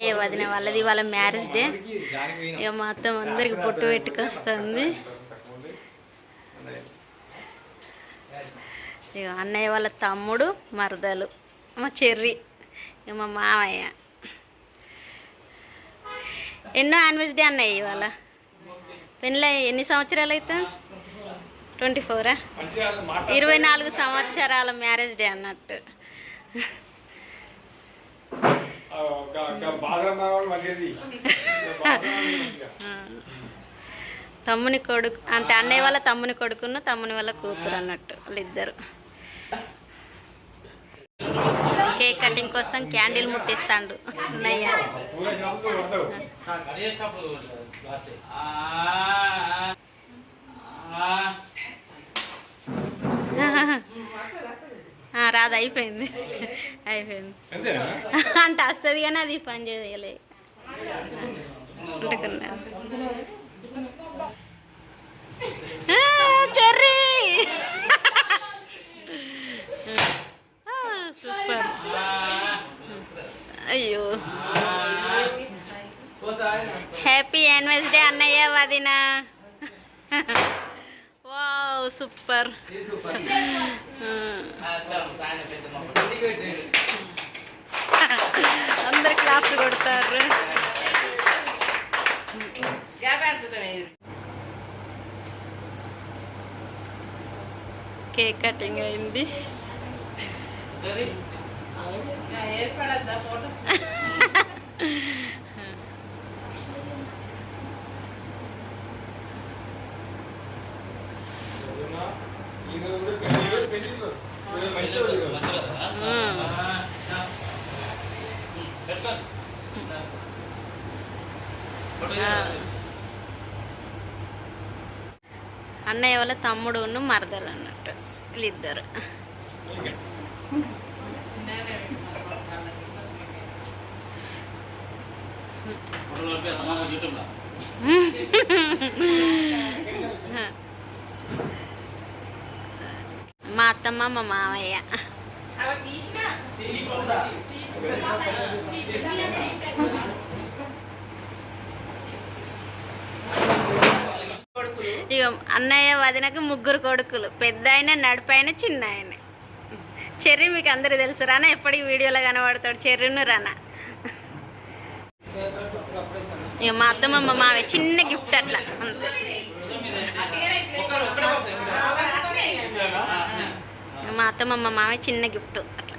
వదిన వాళ్ళది వాళ్ళ మ్యారేజ్ డే. ఇక మొత్తం అందరికి పొట్టు పెట్టుకొస్తుంది. ఇక అన్నయ్య వాళ్ళ తమ్ముడు, మరదలు, మా చెర్రి, ఇక మా మామయ్య. ఎన్నో యానివర్సరీ అన్నయ్య ఇవాళ. పెళ్ళి ఎన్ని సంవత్సరాలు అయితే? 24 24 సంవత్సరాల మ్యారేజ్ డే అన్నట్టు. తమ్ముని కొడుకు అంటే అన్నయ్య వాళ్ళ తమ్ముని కొడుకును తమ్ముని వాళ్ళ కూతురు అన్నట్టు వాళ్ళిద్దరు. కేక్ కటింగ్ కోసం క్యాండిల్ ముట్టిస్తాడు అన్నయ్య. రాదు, అయిపోయింది అయిపోయింది అంటే వస్తుంది కానీ అది పని చేయలే. Cherry super. అయ్యో హ్యాపీ యానివర్సరీ అన్నయ్య వదిన. Wow super. అందరు క్లాప్స్ కొడతారు. కేక్ కటింగ్ అయింది. అన్నయ్య వాళ్ళ తమ్ముడును మరదలు అన్నట్టు వీళ్ళిద్దరు. మా అత్తమ్మ మా మామయ్య. ఇక అన్నయ్య వదినకు 3 కొడుకులు. పెద్ద ఆయన, నడిపి ఆయన, చిన్న ఆయన. చెర్రీ మీకు అందరు తెలుసు. రానా ఎప్పటికి వీడియోలో కనబడతాడు. చెర్రీను రానా. ఇక మా అత్తమ్మ మా మామయ్య చిన్న గిఫ్ట్ అట్లా అంతే. మా అత్తమ్మ మా మామయ్య చిన్న గిఫ్ట్ అట్లా.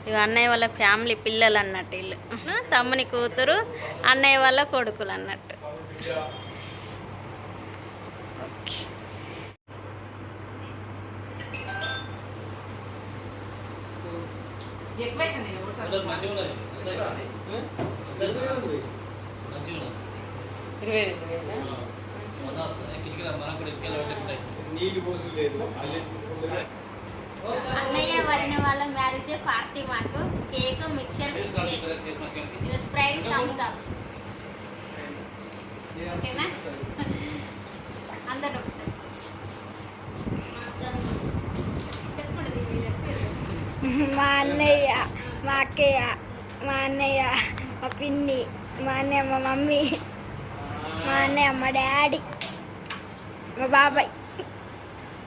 ఇక అన్నయ్య వాళ్ళ ఫ్యామిలీ పిల్లలు అన్నట్టు వీళ్ళు. తమ్ముని కూతురు, అన్నయ్య వాళ్ళ కొడుకులు అన్నట్టు. అన్నయ్య వదిన వాళ్ళ మ్యారేజ్ డే పార్టీ మాకు cake, mixture, biscuit, Sprite, Thums Up. ఓకేనా అందరూ మా అన్నయ్య, మా అక్కయ్య, మా అన్నయ్య, మా పిన్ని, మా అన్నయ్య, మా మమ్మీ, మా అన్నయ్య, మా డాడీ, మా బాబాయ్.